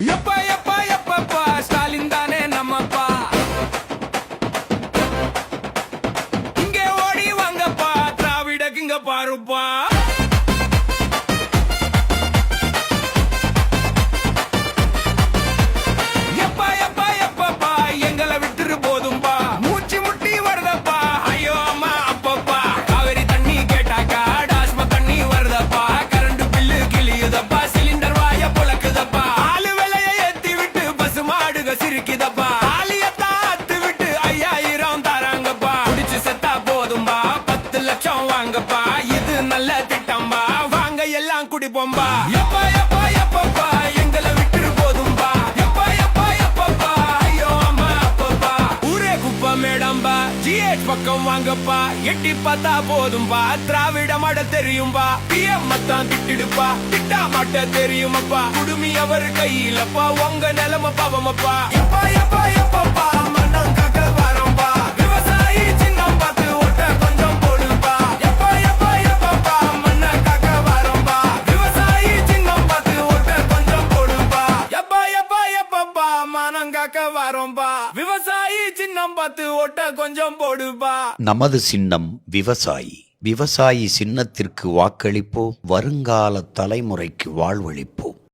எப்பா எப்பா எப்பப்பா ஸ்டாலின் தானே நம்மப்பா, இங்க ஓடி வாங்கப்பா திராவிட கிங்க பாருப்பா. எப்பா எப்பா எப்பப்பா எங்களை விட்டுரு போதும்பா, மூச்சு முட்டி வருதப்பா ஐயோ அம்மா அப்பப்பா. காவிரி தண்ணி கேட்டாக்கா டாஸ்மா தண்ணி வருதப்பா, கரண்ட் பில்லு கிளியுதப்பா, சிலிண்டர் வாய புழக்குதப்பா, ஆளு விலைய ஏத்தி விட்டு பசு மாடுக சிரிக்குதப்பா, ஆலியத்தான் அத்து விட்டு 5000 தராங்கப்பா. குடிச்சு செத்தா போதும்பா 10 லட்சம் வாங்கப்பா, இது நல்ல திட்டம்பா வாங்க எல்லாம் குடிப்போம்பா. எப்பா எப்பா எப்பப்பா எங்களை விட்டுரு போதும்பா, எப்பா எப்பா எப்பப்பா ஐயோ அம்மா அப்பப்பா. ஊரே குப்பை மேடம்பா ஜிஹெச் பக்கம் வாங்கப்பா, எட்டி பார்த்தா போதும்பா திராவிட மாட தெரியும்பா. பிஎம் மத்தான் திட்டிடுப்பா திட்டா மாட்ட தெரியுமப்பா, குடுமி அவர் கையிலப்பா உங்க நிலைமை பாவமப்பா. எப்பா எப்பா எப்பப்பா மண்ணம் காக்க வரோம்பா, விவசாயி சின்னம் பார்த்து ஓட்ட கொஞ்சம் போடுப்பா. எப்பா எப்பா எப்பப்பா மண்ண காக்க வரோம்பா, விவசாயி சின்னம் பார்த்து ஓட்ட கொஞ்சம் போடுப்பா. எப்பா எப்பா எப்பப்பா மனம் காக்க வரோம்பா, விவசாயி சின்னம் பார்த்து ஓட்ட கொஞ்சம் போடுப்பா. நமது சின்னம் விவசாயி. விவசாயி சின்னத்திற்கு வாக்களிப்போம், வருங்கால தலைமுறைக்கு வாழ்வளிப்போம்.